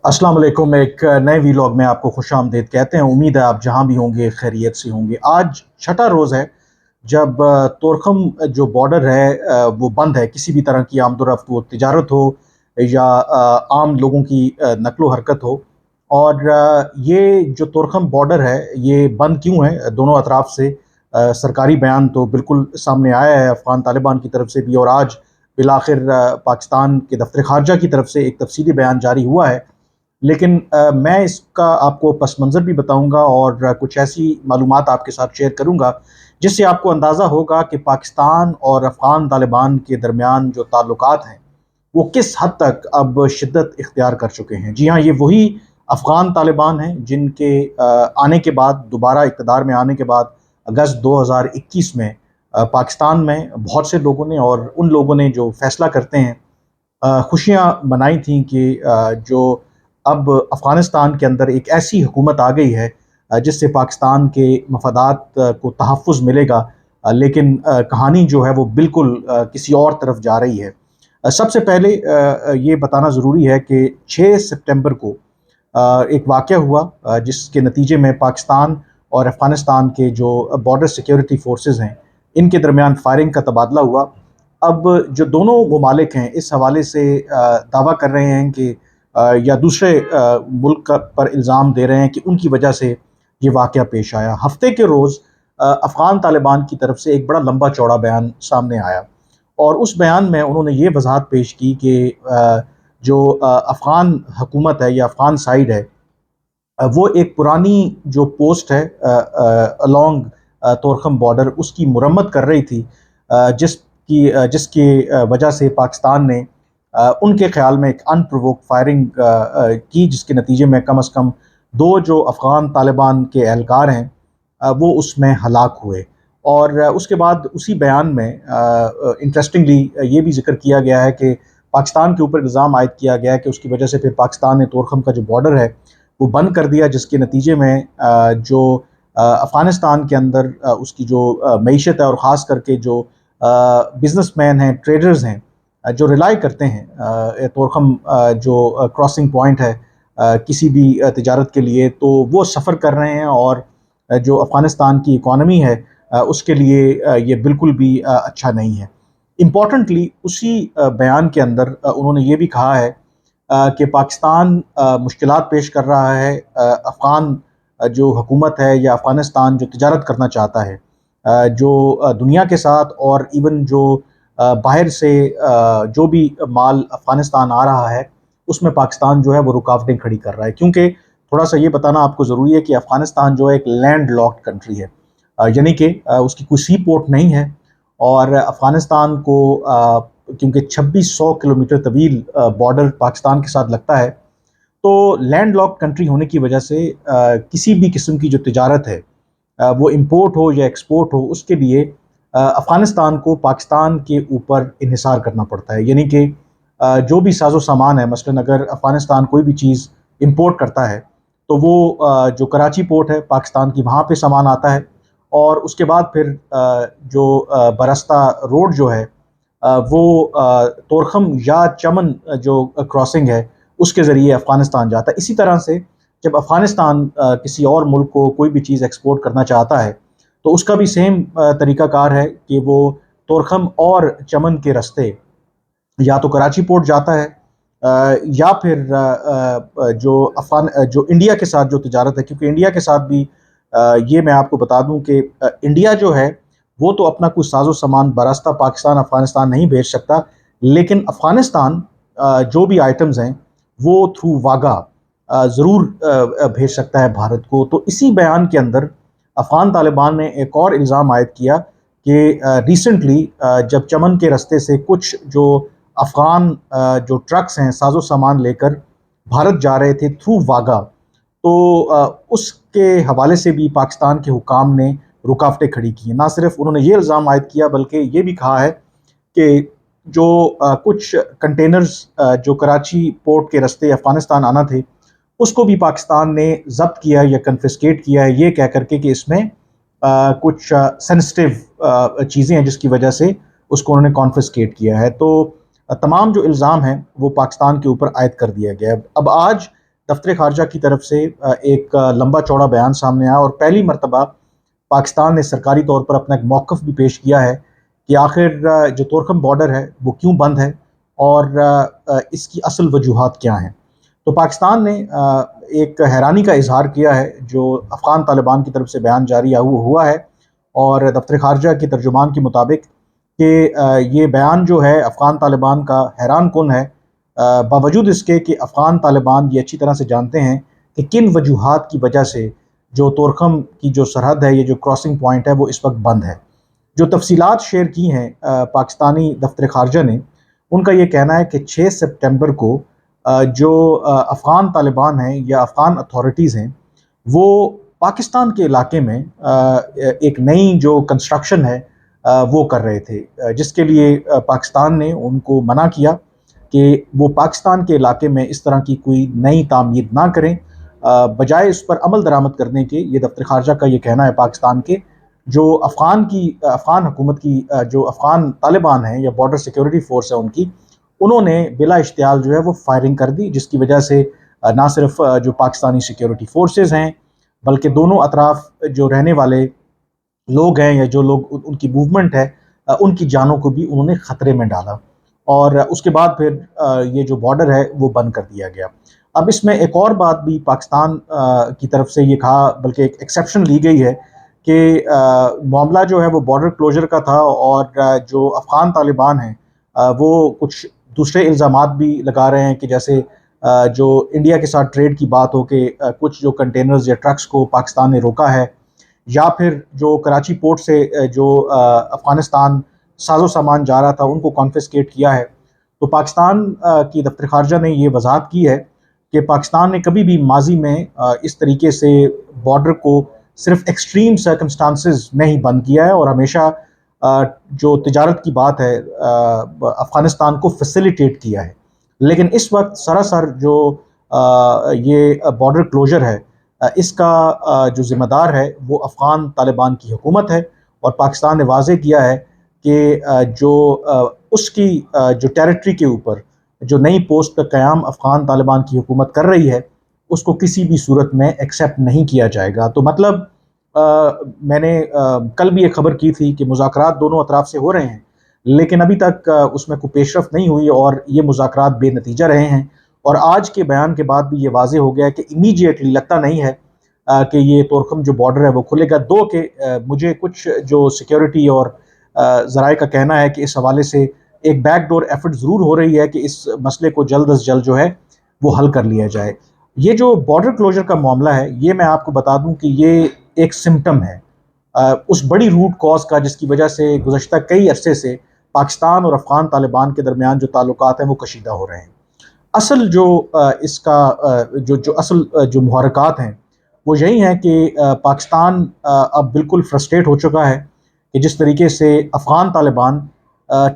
अस्सलाम वालेकुम। एक नए वीलॉग में आपको खुश आमदीद कहते हैं। उम्मीद है आप जहाँ भी होंगे खैरियत से होंगे। आज छठा रोज़ है जब तोरखम जो बॉर्डर है वो बंद है। किसी भी तरह की आमदोरफ्त वो तिजारत हो या आम लोगों की नकलो हरकत हो। और ये जो तोरखम बॉर्डर है ये बंद क्यों है दोनों अतराफ से सरकारी बयान तो बिल्कुल सामने आया है अफ़गान तालिबान की तरफ से भी, और आज बिलाखिर पाकिस्तान के दफ्तर खारजा की तरफ से एक तफसीली बयान जारी हुआ है। लेकिन मैं इसका आपको पस मंज़र भी बताऊँगा और कुछ ऐसी मालूमात आपके साथ शेयर करूँगा जिससे आपको अंदाज़ा होगा कि पाकिस्तान और अफ़गान तालिबान के दरमियान जो ताल्लुकात हैं वो किस हद तक अब शिद्दत इख्तियार कर चुके हैं। जी हाँ, ये वही अफ़गान तालिबान हैं जिनके आने के बाद, दोबारा इक़्तिदार में आने के बाद अगस्त 2021 में पाकिस्तान में बहुत से लोगों ने, और उन लोगों ने जो फ़ैसला करते हैं, खुशियाँ मनाई थीं कि जो अब अफ़गानिस्तान के अंदर एक ऐसी हुकूमत आ गई है जिससे पाकिस्तान के मफादात को तहफ़्फ़ुज़ मिलेगा। लेकिन कहानी जो है वो बिल्कुल किसी और तरफ जा रही है। सबसे पहले ये बताना ज़रूरी है कि 6 सितंबर को एक वाक़या हुआ जिसके नतीजे में पाकिस्तान और अफ़गानिस्तान के जो बॉर्डर सिक्योरिटी फ़ोर्सेस हैं, इनके दरमियान फ़ायरिंग का तबादला हुआ। अब जो दोनों ममालिक हैं इस हवाले से दावा कर रहे हैं कि या दूसरे मुल्क पर इल्ज़ाम दे रहे हैं कि उनकी वजह से ये वाक़या पेश आया। हफ्ते के रोज़ अफ़गान तालिबान की तरफ से एक बड़ा लंबा चौड़ा बयान सामने आया, और उस बयान में उन्होंने ये वजाहत पेश की कि जो अफ़गान हुकूमत है या अफ़गान साइड है, वो एक पुरानी जो पोस्ट है अलोंग तोरखम बॉर्डर, उसकी मुरम्मत कर रही थी, जिसकी वजह से पाकिस्तान ने उनके ख्याल में एक अनप्रोवोक्ड फायरिंग की, जिसके नतीजे में कम अज़ कम दो जो अफ़गान तालिबान के एहलकार हैं वो उसमें हलाक हुए। और उसके बाद उसी बयान में इंटरेस्टिंगली ये भी ज़िक्र किया गया है कि पाकिस्तान के ऊपर इल्ज़ाम आयद किया गया है कि उसकी वजह से फिर पाकिस्तान ने तोरखम का जो बॉर्डर है वो बंद कर दिया, जिसके नतीजे में जो अफ़गानिस्तान के अंदर उसकी जो मईशत है, और ख़ास करके जो बिज़नेसमैन हैं, ट्रेडर्स हैं, जो रिलाई करते हैं तोरखम जो क्रॉसिंग पॉइंट है किसी भी तिजारत के लिए, तो वो सफ़र कर रहे हैं। और जो अफ़गानिस्तान की इकॉनमी है उसके लिए ये बिल्कुल भी अच्छा नहीं है। इम्पॉर्टेंटली उसी बयान के अंदर उन्होंने ये भी कहा है कि पाकिस्तान मुश्किलात पेश कर रहा है। अफ़गान जो हुकूमत है या अफ़गानिस्तान जो तिजारत करना चाहता है जो दुनिया के साथ, और इवन जो बाहर से जो भी माल अफ़गानिस्तान आ रहा है उसमें पाकिस्तान जो है वो रुकावटें खड़ी कर रहा है। क्योंकि थोड़ा सा ये बताना आपको ज़रूरी है कि अफ़गानिस्तान जो है एक लैंड लॉक्ड कंट्री है, यानी कि उसकी कोई सी पोर्ट नहीं है। और अफ़गानिस्तान को क्योंकि 2600 किलोमीटर तवील बॉर्डर पाकिस्तान के साथ लगता है, तो लैंड लॉक्ड कंट्री होने की वजह से किसी भी किस्म की जो तिजारत है वो इम्पोर्ट हो या एक्सपोर्ट हो, उसके लिए अफ़गानिस्तान को पाकिस्तान के ऊपर इन्हिसार करना पड़ता है। यानी कि जो भी साजो सामान है, मसलन अगर अफ़गानिस्तान कोई भी चीज़ इम्पोर्ट करता है तो वो जो कराची पोर्ट है पाकिस्तान की, वहाँ पे सामान आता है, और उसके बाद फिर जो बरस्ता रोड जो है वो तोरखम या चमन जो क्रॉसिंग है उसके ज़रिए अफ़गानिस्तान जाता है। इसी तरह से जब अफ़गानिस्तान किसी और मुल्क को कोई भी चीज़ एक्सपोर्ट करना चाहता है तो उसका भी सेम तरीक़ाकार है कि वो तोरखम और चमन के रास्ते या तो कराची पोर्ट जाता है या फिर जो इंडिया के साथ जो तिजारत है, क्योंकि इंडिया के साथ भी ये मैं आपको बता दूं कि इंडिया जो है वो तो अपना कुछ साजो सामान बरास्ता पाकिस्तान अफ़गानिस्तान नहीं भेज सकता, लेकिन अफ़गानिस्तान जो भी आइटम्स हैं वो थ्रू वागा ज़रूर भेज सकता है भारत को। तो इसी बयान के अंदर अफ़गान तालिबान ने एक और इल्ज़ाम आयद किया कि रिसेंटली जब चमन के रास्ते से कुछ जो अफ़गान जो ट्रक्स हैं साजो सामान लेकर भारत जा रहे थे थ्रू वागा, तो उसके हवाले से भी पाकिस्तान के हुकाम ने रुकावटें खड़ी की हैं। ना सिर्फ उन्होंने ये इल्ज़ाम आयद किया बल्कि ये भी कहा है कि जो कुछ कंटेनर्स जो कराची पोर्ट के रास्ते अफ़गानिस्तान आना थे उसको भी पाकिस्तान ने ज़ब्त किया या कन्फिस्केट किया है, ये कह करके कि इसमें कुछ सेंसिटिव चीज़ें हैं जिसकी वजह से उसको उन्होंने कॉन्फिस्केट किया है। तो तमाम जो इल्ज़ाम हैं वो पाकिस्तान के ऊपर आयद कर दिया गया है। अब आज दफ्तर खारजा की तरफ से एक लंबा चौड़ा बयान सामने आया और पहली मरतबा पाकिस्तान ने सरकारी तौर पर अपना एक मौक़िफ़ भी पेश किया है कि आखिर जो तोरखम बॉर्डर है वो क्यों बंद है और इसकी असल वजूहात क्या हैं। तो पाकिस्तान ने एक हैरानी का इजहार किया है जो अफ़गान तालिबान की तरफ से बयान जारी हुआ है और दफ्तर खारजा के तर्जुमान के मुताबिक कि ये बयान जो है अफ़गान तालिबान का हैरान कुन है, बावजूद इसके कि अफ़गान तालिबान ये अच्छी तरह से जानते हैं कि किन वजूहात की वजह से जो तोरखम की जो सरहद है, ये जो क्रॉसिंग पॉइंट है वो इस वक्त बंद है। जो तफसीलात शेयर की हैं पाकिस्तानी दफ्तर खारजा ने, उनका ये कहना है कि 6 सितंबर को जो अफ़गान तालिबान हैं या अफ़गान अथॉरिटीज़ हैं वो पाकिस्तान के इलाके में एक नई जो कंस्ट्रक्शन है वो कर रहे थे, जिसके लिए पाकिस्तान ने उनको मना किया कि वो पाकिस्तान के इलाके में इस तरह की कोई नई तामीर ना करें। बजाय इस पर अमल दरामद करने के, ये दफ्तर खारजा का ये कहना है पाकिस्तान के, जो अफ़गान हुकूमत की जो अफ़गान तालिबान हैं या बॉर्डर सिक्योरिटी फोर्स है उनकी, उन्होंने बिला इश्तियाल जो है वो फायरिंग कर दी, जिसकी वजह से ना सिर्फ जो पाकिस्तानी सिक्योरिटी फोर्सेस हैं बल्कि दोनों अतराफ जो रहने वाले लोग हैं या जो लोग उनकी मूवमेंट है उनकी जानों को भी उन्होंने ख़तरे में डाला और उसके बाद फिर ये जो बॉर्डर है वो बंद कर दिया गया। अब इसमें एक और बात भी पाकिस्तान की तरफ से ये कहा, बल्कि एक एक्सेप्शन ली गई है कि मामला जो है वो बॉर्डर क्लोजर का था और जो अफ़गान तालिबान हैं वो कुछ दूसरे इल्ज़ामात भी लगा रहे हैं कि जैसे जो इंडिया के साथ ट्रेड की बात हो कि कुछ जो कंटेनर्स या ट्रक्स को पाकिस्तान ने रोका है, या फिर जो कराची पोर्ट से जो अफ़गानिस्तान साजो सामान जा रहा था उनको कॉन्फिस्केट किया है। तो पाकिस्तान की दफ्तर खारजा ने ये वजाहत की है कि पाकिस्तान ने कभी भी माजी में इस तरीके से बॉर्डर को सिर्फ एक्सट्रीम सर्कमस्टांसेस में ही बंद किया है और हमेशा जो तिजारत की बात है अफ़गानिस्तान को फैसिलिटेट किया है। लेकिन इस वक्त सरासर जो ये बॉर्डर क्लोजर है इसका जो ज़िम्मेदार है वो अफ़गान तालिबान की हुकूमत है और पाकिस्तान ने वाज़ेह किया है कि जो उसकी जो टेरिटरी के ऊपर जो नई पोस्ट का क़याम अफ़गान तालिबान की हुकूमत कर रही है उसको किसी भी सूरत में एक्सेप्ट नहीं किया जाएगा। तो मतलब मैंने कल भी एक ख़बर की थी कि मुज़ाकरात दोनों अतराफ़ से हो रहे हैं, लेकिन अभी तक उसमें कोई पेशरफ़्त नहीं हुई और ये मुज़ाकरात बेनतीजा रहे हैं। और आज के बयान के बाद भी ये वाज़ेह हो गया है कि इमीडिएटली लगता नहीं है कि ये तोरखम जो बॉर्डर है वो खुलेगा। दो कि मुझे कुछ जो सिक्योरिटी और ज़राए का कहना है कि इस हवाले से एक बैकडोर एफर्ट ज़रूर हो रही है कि इस मसले को जल्द अज़ जल्द जो है वो हल कर लिया जाए। ये जो बॉर्डर क्लोजर का मामला है, ये मैं आपको बता दूं कि ये एक सिम्टम है उस बड़ी रूट कॉज का जिसकी वजह से गुज़श्ता कई अरसे से पाकिस्तान और अफ़गान तालिबान के दरमियान जो ताल्लुकात हैं वो कशीदा हो रहे हैं। असल जो इसका जो असल जो मुहरक़ात हैं वो यही हैं कि पाकिस्तान अब बिल्कुल फ्रस्ट्रेट हो चुका है कि जिस तरीके से अफ़गान तालिबान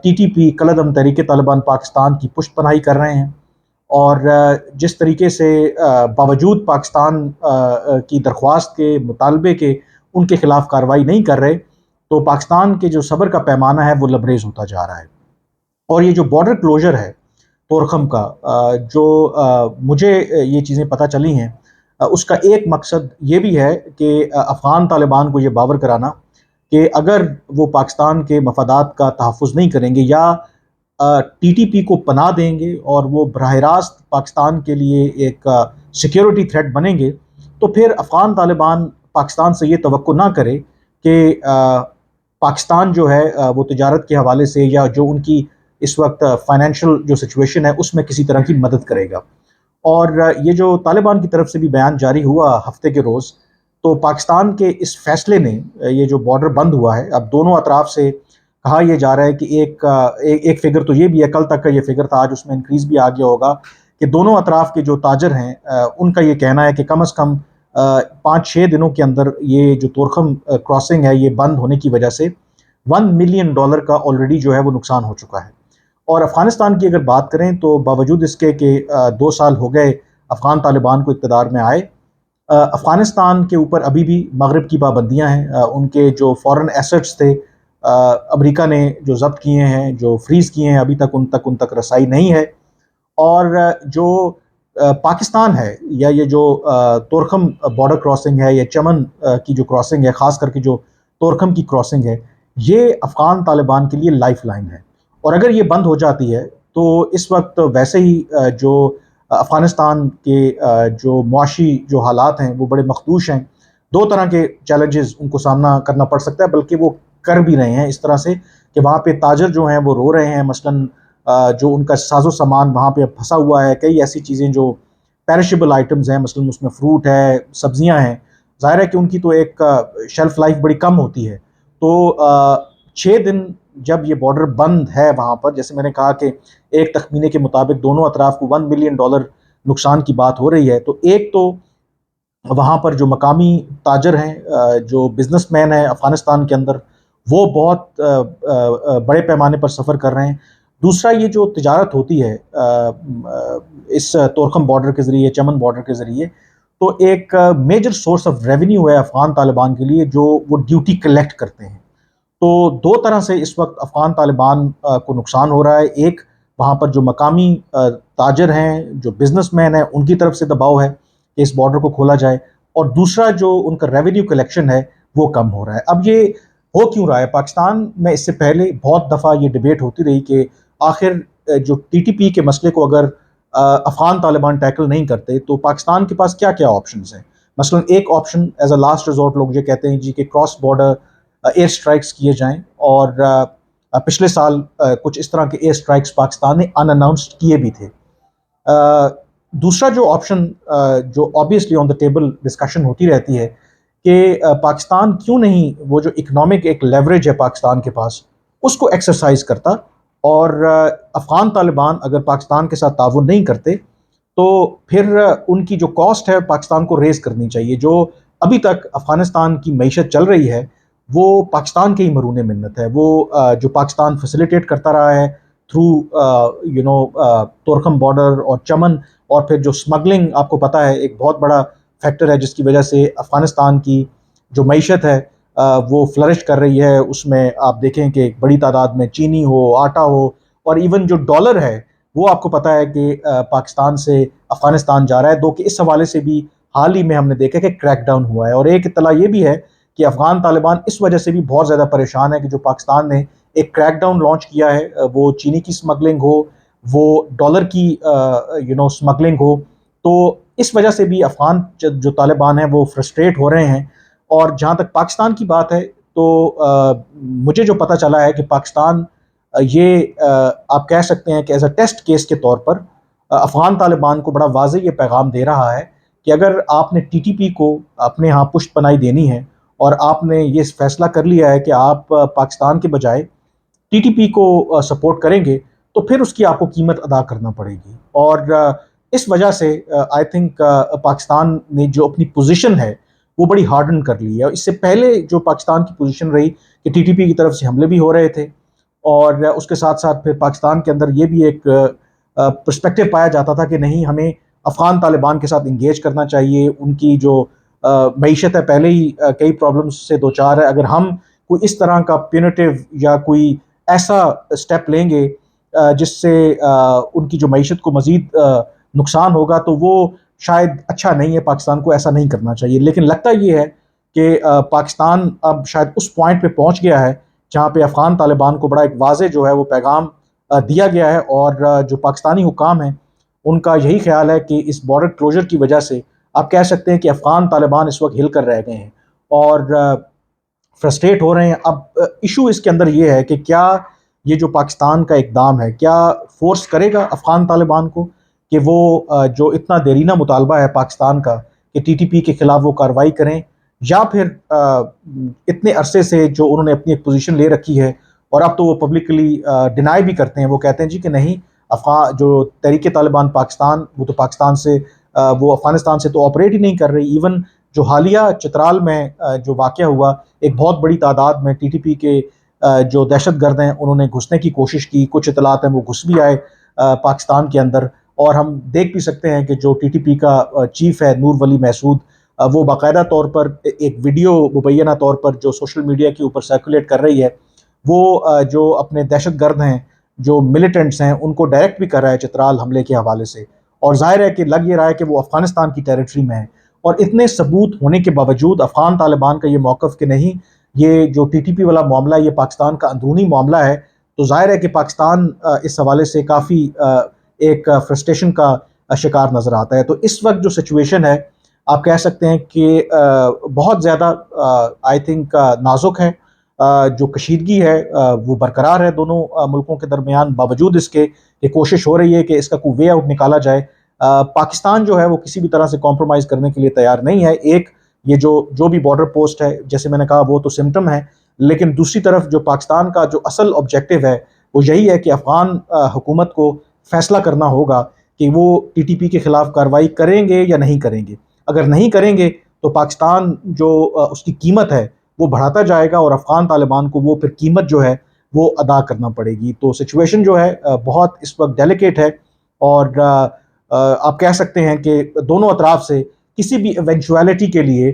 TTP कलअदम तहरीक तालिबान पाकिस्तान की पुष्ट पनाही कर रहे हैं और जिस तरीके से बावजूद पाकिस्तान की दरख्वास्त के मुतालबे के उनके ख़िलाफ़ कार्रवाई नहीं कर रहे, तो पाकिस्तान के जो सब्र का पैमाना है वो लबरेज होता जा रहा है। और ये जो बॉर्डर क्लोजर है तोरखम का, जो मुझे ये चीज़ें पता चली हैं, उसका एक मकसद ये भी है कि अफ़गान तालिबान को ये बावर कराना कि अगर वो पाकिस्तान के मफादात का तहफ़्फ़ुज़ नहीं करेंगे या TTP को पनाह देंगे और वो बराह रास्त पाकिस्तान के लिए एक सिक्योरिटी थ्रेट बनेंगे, तो फिर अफ़गान तालिबान पाकिस्तान से ये तवक्को ना करे कि पाकिस्तान जो है वो तिजारत के हवाले से या जो उनकी इस वक्त फाइनेंशियल जो सिचुएशन है उसमें किसी तरह की मदद करेगा। और ये जो तालिबान की तरफ से भी बयान जारी हुआ हफ्ते के रोज़, तो पाकिस्तान के इस फैसले ने ये जो बॉर्डर बंद हुआ है, अब दोनों अतराफ से कहा यह जा रहा है कि एक फिगर तो ये भी है, कल तक का ये फिगर था, आज उसमें इंक्रीज़ भी आ गया होगा कि दोनों अतराफ के जो ताजर हैं उनका ये कहना है कि कम अज़ कम 5-6 दिनों के अंदर ये जो तोरखम क्रॉसिंग है ये बंद होने की वजह से $1 मिलियन का ऑलरेडी जो है वो नुकसान हो चुका है। और अफ़गानिस्तान की अगर बात करें तो बावजूद इसके कि 2 साल हो गए अफ़गान तालिबान को इक़्तिदार में आए, अफ़गानिस्तान के ऊपर अभी भी मगरिब की पाबंदियाँ हैं। उनके जो फ़ॉरेन एसेट्स थे अमेरिका ने जो ज़ब्त किए हैं, जो फ्रीज़ किए हैं, अभी तक उन तक रसाई नहीं है। और जो پاکستان ہے یا یہ جو تورخم بارڈر کراسنگ ہے یا چمن کی جو کراسنگ ہے، خاص کر کے جو تورخم کی کراسنگ ہے، یہ افغان طالبان کے لیے لائف لائن ہے، اور اگر یہ بند ہو جاتی ہے تو اس وقت ویسے ہی جو افغانستان کے جو معاشی جو حالات ہیں وہ بڑے مخدوش ہیں. دو طرح کے چیلنجز ان کو سامنا کرنا پڑ سکتا ہے، بلکہ وہ کر بھی رہے ہیں اس طرح سے کہ وہاں پہ تاجر جو ہیں وہ رو رہے ہیں. مثلاً جو ان کا ساز و سامان وہاں پہ پھنسا ہوا ہے، کئی ایسی چیزیں جو پیرشیبل آئٹمز ہیں، مثلاً اس میں فروٹ ہے، سبزیاں ہیں، ظاہر ہے کہ ان کی تو ایک شیلف لائف بڑی کم ہوتی ہے. تو 6 دن جب یہ بارڈر بند ہے وہاں پر، جیسے میں نے کہا کہ ایک تخمینے کے مطابق دونوں اطراف کو $1 بلین نقصان کی بات ہو رہی ہے، تو ایک تو وہاں پر جو مقامی تاجر ہیں، جو بزنس مین ہیں افغانستان کے اندر، وہ بہت بڑے پیمانے پر سفر کر رہے ہیں. دوسرا یہ جو تجارت ہوتی ہے اس تورخم بارڈر کے ذریعے، چمن بارڈر کے ذریعے، تو ایک میجر سورس آف ریونیو ہے افغان طالبان کے لیے جو وہ ڈیوٹی کلیکٹ کرتے ہیں. تو دو طرح سے اس وقت افغان طالبان کو نقصان ہو رہا ہے. ایک، وہاں پر جو مقامی تاجر ہیں، جو بزنس مین ہیں، ان کی طرف سے دباؤ ہے کہ اس بارڈر کو کھولا جائے، اور دوسرا جو ان کا ریونیو کلیکشن ہے وہ کم ہو رہا ہے. اب یہ ہو کیوں رہا ہے؟ پاکستان میں اس سے پہلے بہت دفعہ یہ ڈیبیٹ ہوتی رہی کہ آخر جو ٹی ٹی پی کے مسئلے کو اگر افغان طالبان ٹیکل نہیں کرتے تو پاکستان کے پاس کیا کیا آپشنز ہیں. مثلا ایک option as a last resort لوگ یہ کہتے ہیں جی کہ کراس بارڈر ایئر سٹرائکس کیے جائیں، اور پچھلے سال کچھ اس طرح کے ایئر سٹرائکس پاکستان نے ان اناؤنسڈ کیے بھی تھے. دوسرا جو آپشن جو obviously on the table discussion ہوتی رہتی ہے کہ پاکستان کیوں نہیں وہ جو اکنامک ایک لیوریج ہے پاکستان کے پاس اس کو ایکسرسائز کرتا، اور افغان طالبان اگر پاکستان کے ساتھ تعاون نہیں کرتے تو پھر ان کی جو کاسٹ ہے پاکستان کو ریز کرنی چاہیے. جو ابھی تک افغانستان کی معیشت چل رہی ہے وہ پاکستان کے ہی مرہون منت ہے. وہ جو پاکستان فیسیلیٹیٹ کرتا رہا ہے تھرو تورخم بارڈر اور چمن، اور پھر جو سمگلنگ آپ کو پتہ ہے ایک بہت بڑا فیکٹر ہے جس کی وجہ سے افغانستان کی جو معیشت ہے وہ فلرش کر رہی ہے. اس میں آپ دیکھیں کہ ایک بڑی تعداد میں چینی ہو، آٹا ہو، اور ایون جو ڈالر ہے وہ آپ کو پتہ ہے کہ پاکستان سے افغانستان جا رہا ہے. دو کہ اس حوالے سے بھی حال ہی میں ہم نے دیکھا کہ کریک ڈاؤن ہوا ہے. اور ایک اطلاع یہ بھی ہے کہ افغان طالبان اس وجہ سے بھی بہت زیادہ پریشان ہے کہ جو پاکستان نے ایک کریک ڈاؤن لانچ کیا ہے، وہ چینی کی سمگلنگ ہو، وہ ڈالر کی سمگلنگ ہو، تو اس وجہ سے بھی افغان جو طالبان ہیں وہ فرسٹریٹ ہو رہے ہیں. اور جہاں تک پاکستان کی بات ہے تو مجھے جو پتہ چلا ہے کہ پاکستان یہ آپ کہہ سکتے ہیں کہ ایز اے ٹیسٹ کیس کے طور پر افغان طالبان کو بڑا واضح یہ پیغام دے رہا ہے کہ اگر آپ نے ٹی ٹی پی کو اپنے ہاں پشت پناہی دینی ہے اور آپ نے یہ فیصلہ کر لیا ہے کہ آپ پاکستان کے بجائے ٹی ٹی پی کو سپورٹ کریں گے تو پھر اس کی آپ کو قیمت ادا کرنا پڑے گی. اور اس وجہ سے آئی تھنک پاکستان نے جو اپنی پوزیشن ہے وہ بڑی ہارڈن کر لی ہے. اس سے پہلے جو پاکستان کی پوزیشن رہی کہ ٹی ٹی پی کی طرف سے حملے بھی ہو رہے تھے، اور اس کے ساتھ ساتھ پھر پاکستان کے اندر یہ بھی ایک پرسپیکٹو پایا جاتا تھا کہ نہیں، ہمیں افغان طالبان کے ساتھ انگیج کرنا چاہیے. ان کی جو معیشت ہے پہلے ہی کئی پرابلمس سے دوچار ہے، اگر ہم کوئی اس طرح کا پیونیٹیو یا کوئی ایسا اسٹیپ لیں گے جس سے ان کی جو معیشت کو مزید نقصان ہوگا تو وہ شاید اچھا نہیں ہے. پاکستان کو ایسا نہیں کرنا چاہیے. لیکن لگتا یہ ہے کہ پاکستان اب شاید اس پوائنٹ پہ پہنچ گیا ہے جہاں پہ افغان طالبان کو بڑا ایک واضح جو ہے وہ پیغام دیا گیا ہے، اور جو پاکستانی حکام ہیں ان کا یہی خیال ہے کہ اس بارڈر کلوجر کی وجہ سے آپ کہہ سکتے ہیں کہ افغان طالبان اس وقت ہل کر رہ گئے ہیں اور فرسٹریٹ ہو رہے ہیں. اب ایشو اس کے اندر یہ ہے کہ کیا یہ جو پاکستان کا اقدام ہے کیا فورس کرے گا افغان طالبان کو کہ وہ جو اتنا دیرینہ مطالبہ ہے پاکستان کا کہ ٹی ٹی پی کے خلاف وہ کارروائی کریں، یا پھر اتنے عرصے سے جو انہوں نے اپنی ایک پوزیشن لے رکھی ہے اور اب تو وہ پبلکلی ڈینائی بھی کرتے ہیں، وہ کہتے ہیں جی کہ نہیں، جو تحریک طالبان پاکستان وہ تو پاکستان سے وہ افغانستان سے تو آپریٹ ہی نہیں کر رہی. ایون جو حالیہ چترال میں جو واقعہ ہوا، ایک بہت بڑی تعداد میں ٹی ٹی پی کے جو دہشت گرد ہیں انہوں نے گھسنے کی کوشش کی. کچھ اطلاعات ہیں وہ گھس بھی آئے پاکستان کے اندر، اور ہم دیکھ بھی سکتے ہیں کہ جو ٹی ٹی پی کا چیف ہے نور ولی محسود، وہ باقاعدہ طور پر ایک ویڈیو مبینہ طور پر جو سوشل میڈیا کے اوپر سرکولیٹ کر رہی ہے، وہ جو اپنے دہشت گرد ہیں، جو ملیٹنٹس ہیں، ان کو ڈائریکٹ بھی کر رہا ہے چترال حملے کے حوالے سے. اور ظاہر ہے کہ لگ یہ رہا ہے کہ وہ افغانستان کی ٹیریٹری میں ہے، اور اتنے ثبوت ہونے کے باوجود افغان طالبان کا یہ موقف کہ نہیں، یہ جو ٹی ٹی پی والا معاملہ یہ پاکستان کا اندرونی معاملہ ہے، تو ظاہر ہے کہ پاکستان اس حوالے سے کافی ایک فرسٹریشن کا شکار نظر آتا ہے۔ تو اس وقت جو سچویشن ہے آپ کہہ سکتے ہیں کہ بہت زیادہ آئی تھنک نازک ہے، جو کشیدگی ہے وہ برقرار ہے دونوں ملکوں کے درمیان، باوجود اس کے کہ کوشش ہو رہی ہے کہ اس کا کوئی وے آؤٹ نکالا جائے۔ پاکستان جو ہے وہ کسی بھی طرح سے کمپرومائز کرنے کے لیے تیار نہیں ہے۔ ایک یہ جو بھی بارڈر پوسٹ ہے جیسے میں نے کہا وہ تو سمٹم ہے، لیکن دوسری طرف جو پاکستان کا جو اصل آبجیکٹو ہے وہ یہی ہے کہ افغان حکومت کو فیصلہ کرنا ہوگا کہ وہ ٹی ٹی پی کے خلاف کارروائی کریں گے یا نہیں کریں گے۔ اگر نہیں کریں گے تو پاکستان جو اس کی قیمت ہے وہ بڑھاتا جائے گا، اور افغان طالبان کو وہ پھر قیمت جو ہے وہ ادا کرنا پڑے گی۔ تو سچویشن جو ہے بہت اس وقت ڈیلیکیٹ ہے، اور آپ کہہ سکتے ہیں کہ دونوں اطراف سے کسی بھی ایونچویلٹی کے لیے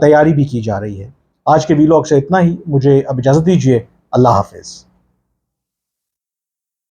تیاری بھی کی جا رہی ہے۔ آج کے ویلاگ سے اتنا ہی، مجھے اب اجازت دیجیے، اللہ حافظ۔